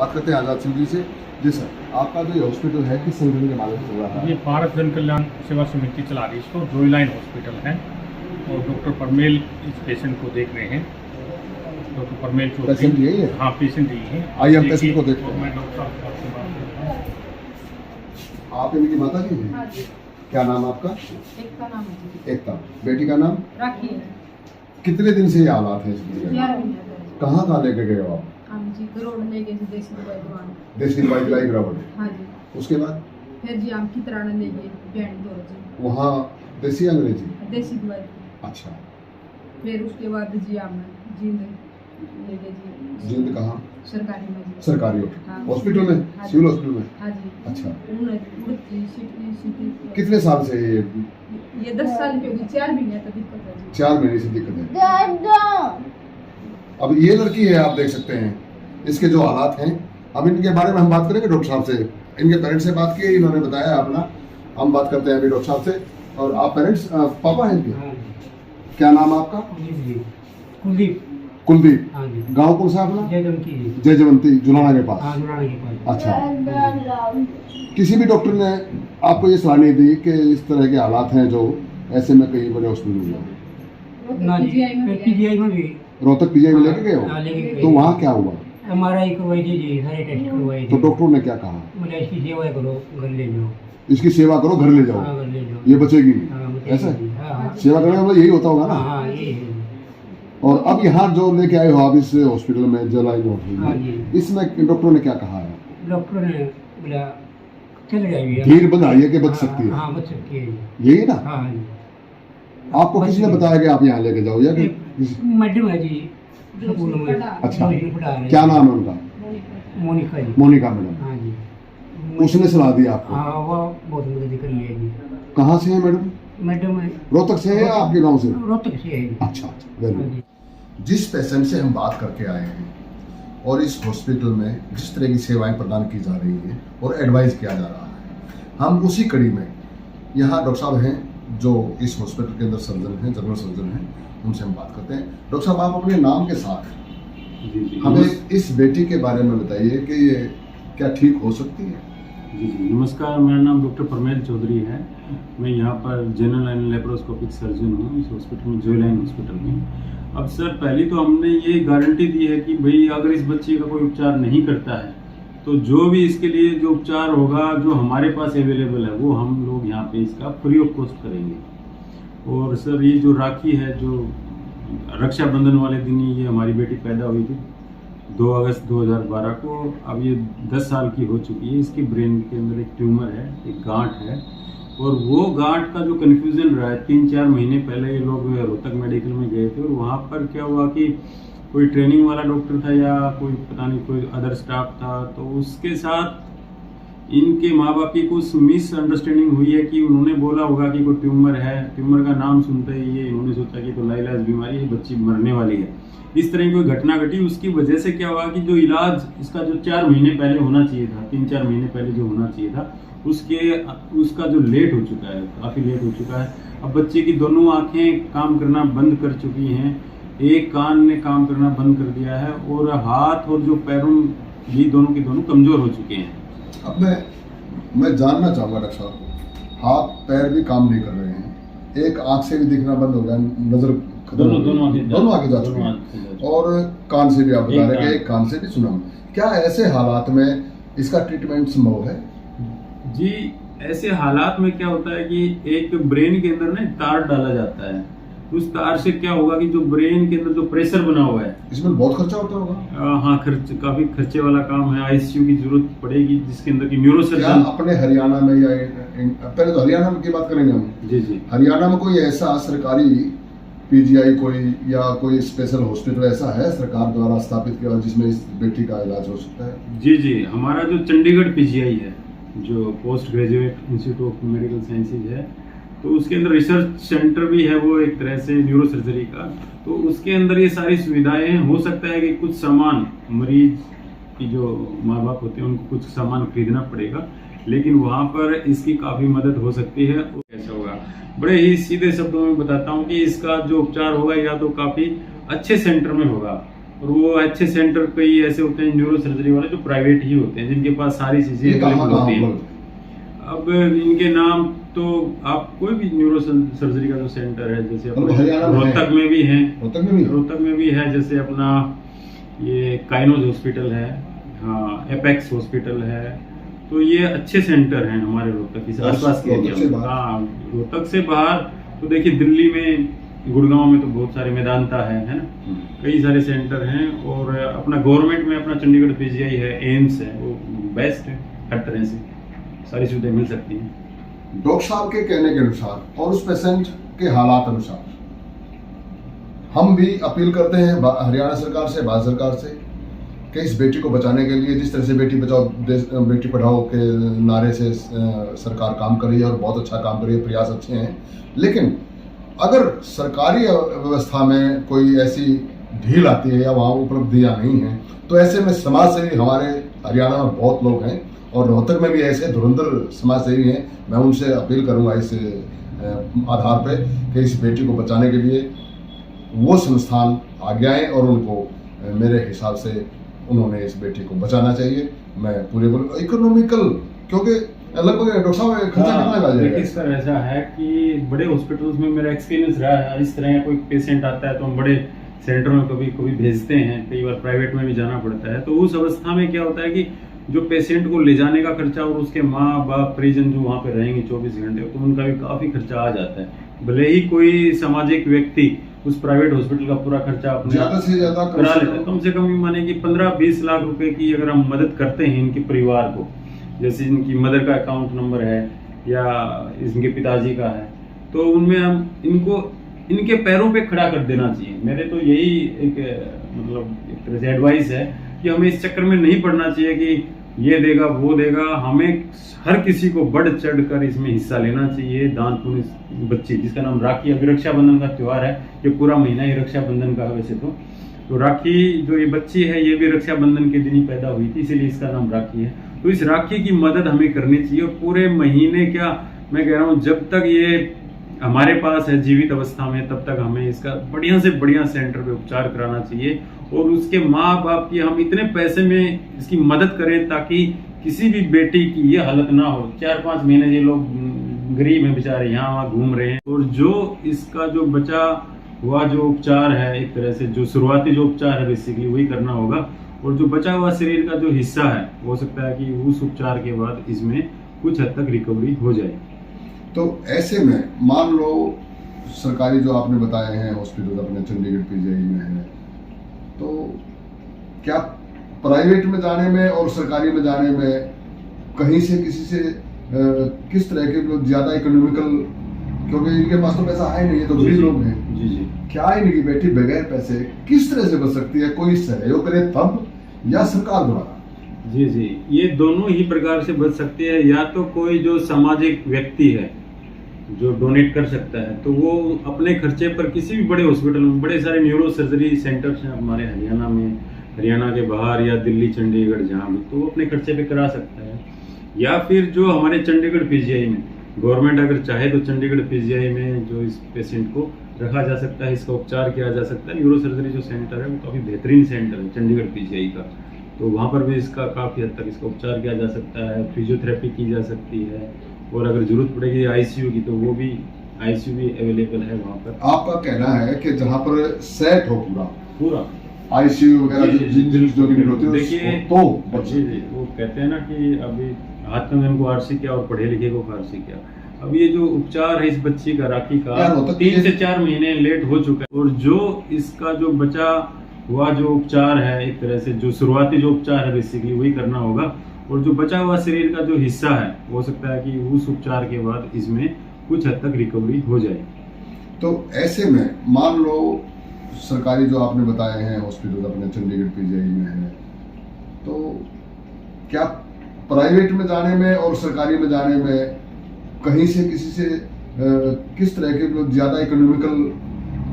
बात करते हैं आजाद सिंह जी से। जी सर, आपका जो हॉस्पिटल है किस संगठन के माध्यम से चल रहा है? ये भारत जन कल्याण सेवा समिति चला रही है इसको। जॉय लाइन हॉस्पिटल है और डॉक्टर परमेल इस पेशेंट को देख रहे हैं। डॉक्टर परमेल चौधरी पेशेंट यही है? हाँ, पेशेंट यही है। आइए हम पेशेंट को देखते हैं। मैं डॉक्टर साहब आपसे बात कर रहा हूँ। आप इनकी माता जी हैं? हाँ जी। क्या नाम आपका? एकता नाम है। एकता। बेटी का नाम? राखी है। कितने दिन से ये हालात है इसकी? 11 महीने का। कहाँ कहाँ लेके गए हो आप? हम जी करोड़ ले गए थे देसी दवाई दुकान। देसी दवाई दिलाई गिरावट। हाँ जी। उसके बाद फिर जी हम की तरह ले गए बैंड दो जी। वहाँ देसी अंग्रेजी? देसी दवाई। अच्छा। फिर उसके बाद जी हम जींद ले गए जी। जिंद कहाँ? सरकारी में जी। सरकारी हाँ। हॉस्पिटल में? हाँ जी। सिविल हॉस्पिटल में? हाँ जी। अच्छा। उड़ती सिटी कितने साल से ये 10 साल की होगी। 4 महीने तक दिक्कत है जी। 4 महीने से दिक्कत है। अब ये लड़की है, आप देख सकते हैं इसके जो हालात हैं। अब इनके बारे में हम बात करेंगे डॉक्टर साहब से। इनके पेरेंट्स से बात की, इन्होंने बताया अपना। हम बात करते हैं अभी डॉक्टर साहब से। और आप पेरेंट्स पापा हैं इनके? हाँ जी। क्या नाम आपका? कुलदीप। कुलदीप। हाँ जी। गांव कौन सा अपना? जयजंती। जयजवंती, जुलाना के पास। हाँ, जुलाना के पास। अच्छा। किसी भी डॉक्टर ने आपको ये सलाह नहीं दी कि इस तरह के हालात हैं जो ऐसे में कहीं बड़े हॉस्पिटल में जाओ? ना जी, पीजीआई में भी। रोहतक पीजीआई में लेके गए हो? हाँ, लेके गए। तो वहाँ क्या हुआ? MRI करवाई थी जी, सारे टेस्ट करवाए तो थे। डॉक्टर ने क्या कहा? बोला इसकी सेवा करो, घर ले जाओ। इसकी सेवा करो, घर ले जाओ। हाँ, घर ले जाओ। ये बचेगी नहीं। हाँ, बचेगी ऐसा? जी। हाँ, हाँ। सेवा करने का मतलब यही होता होगा ना? हाँ, हाँ, यही है। और अब यहाँ जो लेके आए हो आप इस हॉस्पिटल में, जलाई हॉस्पिटल हाँ में, जी। इसमें डॉक्टर ने क्या कहा है? डॉक्टर ने बोला चल जाइए। धीर बधाई है कि बच सकती है। हाँ, बच सकती है। यही ना? हाँ जी। आपको किसी ने बताया कि आप यहाँ लेके जाओ या कि मैडम है जी स्कूल में। अच्छा। ट्यूशन पढ़ा रहे हैं। क्या नाम है उनका? मोनिका जी। मोनिका मैडम। हाँ जी। उसने सलाह दी आपको? हाँ, वो बहुत मदद करी है जी। कहाँ से है मैडम? मैडम है रोहतक से है या आपके गांव से? रोहतक से है जी। अच्छा अच्छा, वेरी हाँ गुड। जी। जिस पेशेंट से हम बात करके आए हैं और इस हॉस्पिटल में जिस तरह की सेवाएं प्रदान की जा रही हैं और एडवाइस किया जा रहा है, हम उसी कड़ी में यहाँ डॉक्टर साहब हैं जो इस हॉस्पिटल के अंदर सर्जन हैं, जनरल सर्जन हैं, उनसे हम बात करते हैं। डॉक्टर साहब, आप अपने नाम के साथ जी हमें इस बेटी के बारे में बताइए कि ये क्या ठीक हो सकती है? जी नमस्कार, मेरा नाम डॉक्टर परमेल चौधरी है। मैं यहाँ पर जनरल एंड लेप्रोस्कोपिक सर्जन हूँ इस हॉस्पिटल में, जॉय लाइन हॉस्पिटल में। अब सर, पहले तो हमने ये गारंटी दी है कि भाई अगर इस बच्चे का कोई उपचार नहीं करता है तो जो भी इसके लिए जो उपचार होगा जो हमारे पास अवेलेबल है वो हम लोग यहाँ पे इसका फ्री ऑफ कॉस्ट करेंगे। और सर, ये जो राखी है, जो रक्षाबंधन वाले दिन ही ये हमारी बेटी पैदा हुई थी 2 अगस्त 2012 को। अब ये 10 साल की हो चुकी है। इसकी ब्रेन के अंदर एक ट्यूमर है, एक गांठ है। और वो गांठ का जो कन्फ्यूज़न रहा है, 3-4 महीने पहले ये लोग रोहतक मेडिकल में गए थे और वहाँ पर क्या हुआ कि कोई ट्रेनिंग वाला डॉक्टर था या कोई पता नहीं कोई अदर स्टाफ था, तो उसके साथ इनके माँ बाप की कुछ मिसअंडरस्टैंडिंग हुई है कि उन्होंने बोला होगा कि कोई ट्यूमर है। ट्यूमर का नाम सुनते ही ये इन्होंने सोचा कि तो लाइलाज बीमारी है, बच्ची मरने वाली है। इस तरह की कोई घटना घटी, उसकी वजह से क्या हुआ कि जो इलाज इसका जो 4 महीने पहले होना चाहिए था, 3-4 महीने पहले जो होना चाहिए था, उसका जो लेट हो चुका है, काफ़ी लेट हो चुका है। अब बच्चे की दोनों आंखें काम करना बंद कर चुकी हैं, एक कान ने काम करना बंद कर दिया है और हाथ और जो पैरों ये दोनों के दोनों कमज़ोर हो चुके हैं। अब मैं जानना चाहूँगा डॉक्टर साहब, हाथ पैर भी काम नहीं कर रहे हैं, एक आँख से भी दिखना बंद हो गया, नज़र दोनों आगे जा चुके हैं, और कान से भी आप बता रहे हैं एक कान से भी सुना। क्या ऐसे हालात में इसका ट्रीटमेंट संभव है? जी, ऐसे हालात में क्या होता है कि एक ब्रेन के अंदर ना तार डाला जाता है। उस तार से क्या होगा कि जो ब्रेन के अंदर जो प्रेशर बना हुआ है, इसमें बहुत खर्चा होता होगा? हाँ, काफी खर्चे वाला काम है। ICU की जरूरत पड़ेगी जिसके अंदर की न्यूरोसर्जन। अपने हरियाणा में या पहले तो हरियाणा की बात करेंगे हम। जी जी। हरियाणा में कोई ऐसा सरकारी PGI कोई या कोई स्पेशल हॉस्पिटल ऐसा है सरकार द्वारा स्थापित किया जिसमें इस बेटी का इलाज हो सकता है? जी जी, हमारा जो चंडीगढ़ PGI है, जो post graduate institute of medical sciences है, तो उसके अंदर रिसर्च सेंटर भी है वो एक तरह से न्यूरो सर्जरी का। तो उसके अंदर ये सारी सुविधाएं, हो सकता है कि कुछ सामान मरीज की जो माँ बाप होते हैं उनको कुछ सामान खरीदना पड़ेगा, लेकिन वहाँ पर इसकी काफ़ी मदद हो सकती है। कैसा होगा, बड़े ही सीधे शब्दों में बताता हूँ कि इसका जो उपचार होगा या तो काफ़ी अच्छे सेंटर में होगा, और वो अच्छे सेंटर कई ऐसे होते हैं न्यूरो सर्जरी वाले जो प्राइवेट ही होते हैं, जिनके पास सारी चीजें ये कहाँ अवेलेबल होती हैं। उपलब्ध है? अब इनके नाम तो आप कोई भी न्यूरो सर्जरी का जो सेंटर है, जैसे अपने हरियाणा में है। रोहतक में भी है, रोहतक में भी है? रोहतक में भी है, जैसे अपना ये काइनोज हॉस्पिटल है, हाँ एपेक्स हॉस्पिटल है। तो ये अच्छे सेंटर हैं हमारे रोहतक के आसपास के रोहतक से एरिया में। बाहर? हाँ रोहतक से बाहर तो देखिए दिल्ली में, गुड़गांव में तो बहुत सारे मेदांता है ना, कई सारे सेंटर हैं। और अपना गवर्नमेंट में अपना चंडीगढ़ पीजीआई है, एम्स है, वो बेस्ट है, हर तरह से सारी सुविधाएं मिल सकती हैं। डॉक्टर साहब के कहने के अनुसार और उस पेशेंट के हालात अनुसार हम भी अपील करते हैं हरियाणा सरकार से, भारत सरकार से, कि इस बेटी को बचाने के लिए, जिस तरह से बेटी बचाओ बेटी पढ़ाओ के नारे से सरकार काम कर रही है और बहुत अच्छा काम कर रही है, प्रयास अच्छे हैं। लेकिन अगर सरकारी व्यवस्था में कोई ऐसी ढील आती है या वहाँ उपलब्धियाँ नहीं हैं, तो ऐसे में समाज सेवी हमारे हरियाणा में बहुत लोग हैं और रोहतक में भी ऐसे धुरंधर समाज सेवी हैं। मैं उनसे अपील करूँगा इस आधार पे कि इस बेटी को बचाने के लिए वो संस्थान आगे आए और उनको मेरे हिसाब से उन्होंने इस बेटी को बचाना चाहिए। मैं पूरे इकोनॉमिकल, क्योंकि लगभग डॉक्टर साहब खर्चा कितना आ जाएगा? देखिए सर ऐसा है कि बड़े हॉस्पिटल्स में मेरा एक्सपीरियंस रहा है, इस तरह का कोई पेशेंट आता है तो हम बड़े सेंटर में कभी कभी भेजते हैं, कई बार प्राइवेट में भी जाना पड़ता है। तो उस अवस्था में क्या होता है कि जो पेशेंट को ले जाने का खर्चा और उसके माँ बाप परिजन जो वहाँ पे रहेंगे 24 घंटे, तो उनका भी काफी खर्चा आ जाता है। भले ही कोई सामाजिक व्यक्ति उस प्राइवेट हॉस्पिटल का पूरा खर्चा अपने ज्यादा से ज्यादा करा लेते हैं, कम से कम माने कि 15-20 लाख रुपए की अगर हम मदद करते हैं इनके परिवार को, जैसे इनकी मदर का अकाउंट नंबर है या इनके पिताजी का है, तो उनमें हम इनको इनके पैरों पे खड़ा कर देना चाहिए। मेरे तो यही एक मतलब एक तरह से एडवाइस है कि हमें इस चक्कर में नहीं पड़ना चाहिए कि ये देगा वो देगा। हमें हर किसी को बढ़ चढ़ कर इसमें हिस्सा लेना चाहिए। दान पुण्य बच्ची जिसका नाम राखी, अभी रक्षाबंधन का त्योहार है, ये पूरा महीना ही रक्षाबंधन का है वैसे तो राखी जो ये बच्ची है ये भी रक्षाबंधन के दिन ही पैदा हुई थी, इसीलिए इसका नाम राखी है। तो इस राखी की मदद हमें करनी चाहिए और पूरे महीने क्या मैं कह रहा हूँ, जब तक ये हमारे पास है जीवित अवस्था में, तब तक हमें इसका बढ़िया से बढ़िया सेंटर पे उपचार कराना चाहिए। और उसके माँ बाप की हम इतने पैसे में इसकी मदद करें ताकि किसी भी बेटी की ये हालत ना हो। 4-5 महीने ये लोग गरीब हैं बेचारे, यहाँ वहाँ घूम रहे हैं। और जो इसका जो बचा हुआ जो उपचार है, एक तरह से जो शुरुआती जो उपचार है बेसिकली वही करना होगा। और जो बचा हुआ शरीर का जो हिस्सा है, हो सकता है कि उस उपचार के बाद इसमें कुछ हद तक रिकवरी हो जाए। तो ऐसे में मान लो सरकारी जो आपने बताए हैं हॉस्पिटल अपने चंडीगढ़ पीजीआई में है, तो क्या प्राइवेट में जाने में और सरकारी में जाने में कहीं से किसी से किस तरह के लोग ज्यादा इकोनॉमिकल, क्योंकि इनके पास तो पैसा है नहीं, ये तो गरीब लोग हैं, जी जी, क्या इनकी बेटी बगैर पैसे किस तरह से बच सकती है? कोई सहयोग करे तब या सरकार द्वारा? जी जी, ये दोनों ही प्रकार से बच सकती है। या तो कोई जो सामाजिक व्यक्ति है जो डोनेट कर सकता है, तो वो अपने खर्चे पर किसी भी बड़े हॉस्पिटल में, बड़े सारे न्यूरो सर्जरी सेंटर्स हैं हमारे हरियाणा में, हरियाणा के बाहर या दिल्ली चंडीगढ़ जहाँ भी, तो वो अपने खर्चे पे करा सकता है। या फिर जो हमारे चंडीगढ़ पीजीआई में गवर्नमेंट अगर चाहे तो चंडीगढ़ पीजीआई में जो इस पेशेंट को रखा जा सकता है, इसका उपचार किया जा सकता है। न्यूरो सर्जरी जो सेंटर है वो काफ़ी बेहतरीन सेंटर है चंडीगढ़ पीजीआई का, तो वहाँ पर भी इसका काफ़ी हद तक इसका उपचार किया जा सकता है, फिजियोथेरेपी की जा सकती है। और अगर जरूरत पड़ेगी आईसीयू की, तो वो भी आईसीयू भी अवेलेबल है वहाँ पर। आपका कहना है कि जहाँ पर सेट हो पूरा आईसीयू वगैरह जो यूनिट होती है देखिए, तो जी जी, वो कहते हैं ना कि अभी हाथ में को आरसी क्या और पढ़े लिखे को फारसी क्या। अब ये जो उपचार है इस बच्ची का राखी का 3 से 4 महीने लेट हो चुका है। और जो इसका जो बचा हुआ जो उपचार है, एक तरह से जो शुरुआती जो उपचार है बेसिकली वही करना होगा। और जो बचा हुआ शरीर का जो हिस्सा है, हो सकता है कि उस उपचार के बाद इसमें कुछ हद तक रिकवरी हो जाए। तो ऐसे में मान लो सरकारी जो आपने बताए हैं हॉस्पिटल अपने चंडीगढ़ पीजीआई में है, तो क्या प्राइवेट में जाने में और सरकारी में जाने में कहीं से किसी से किस तरह के लोग ज्यादा इकोनॉमिकल,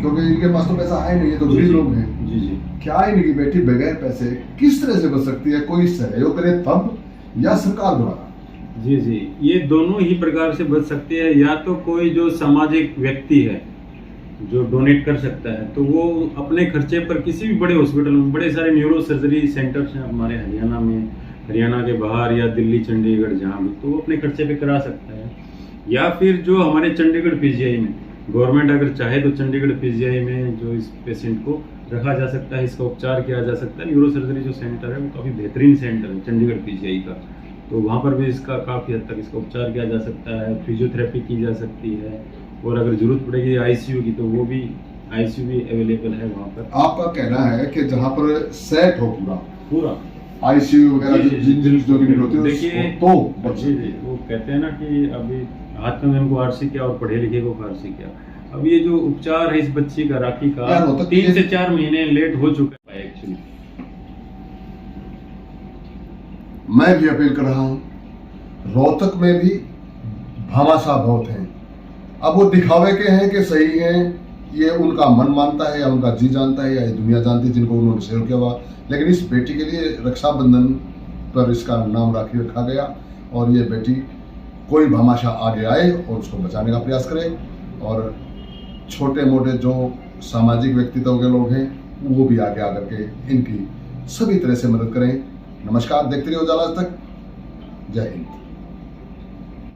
क्योंकि इनके पास तो पैसा है नहीं, ये तो गरीब लोग हैं, जी जी, क्या इनकी बेटी बगैर पैसे किस तरह से बच सकती है? कोई सहयोग करे तब या सरकार द्वारा? जी जी, ये दोनों ही प्रकार से बच सकती है। या तो कोई जो सामाजिक व्यक्ति है जो डोनेट कर सकता है तो वो अपने खर्चे पर किसी भी बड़े हॉस्पिटल में, बड़े सारे न्यूरो सर्जरी सेंटर्स हैं हमारे हरियाणा में, हरियाणा के बाहर या दिल्ली चंडीगढ़ जहाँ भी, तो वो अपने खर्चे पे करा सकता है। या फिर जो हमारे चंडीगढ़ पीजीआई में गवर्नमेंट अगर चाहे तो चंडीगढ़ पीजीआई में जो इस पेशेंट को रखा जा सकता है, इसका उपचार किया जा सकता है। न्यूरो सर्जरी जो सेंटर है वो काफ़ी बेहतरीन सेंटर है चंडीगढ़ पीजीआई का, तो वहाँ पर भी इसका काफ़ी हद तक इसका उपचार किया जा सकता है, फिजियोथेरेपी की जा सकती है, और अगर जरूरत पड़ेगी आईसीयू की तो वो भी आईसीयू भी अवेलेबल है वहाँ पर। आपका कहना है कि जहाँ पर सेट हो पूरा आईसीयू वगैरह जो यूनिट होती है देखिए तो जी वो कहते हैं ना कि अभी आत्मजन को आरसी क्या और पढ़े लिखे को फारसी क्या। अब ये जो उपचार है इस बच्ची का, राखी का, 3 से 4 महीने लेट हो चुका है एक्चुअली। मैं भी अपील कर रहा हूँ, रोहतक में भी भामाशाह बहुत हैं। अब वो दिखावे के हैं कि सही हैं, ये उनका मन मानता है या उनका जी जानता है या ये दुनिया जानती है जिनको उन्होंने शेयर किया हुआ, लेकिन इस बेटी के लिए रक्षाबंधन पर इसका नाम राखी रखा गया और ये बेटी कोई भामाशाह आगे आए और उसको बचाने का प्रयास करे, और छोटे मोटे जो सामाजिक व्यक्तित्व के लोग हैं वो भी आगे आकर के इनकी सभी तरह से मदद करें। नमस्कार, देखते रहिए उजाला आज तक। जय हिंद।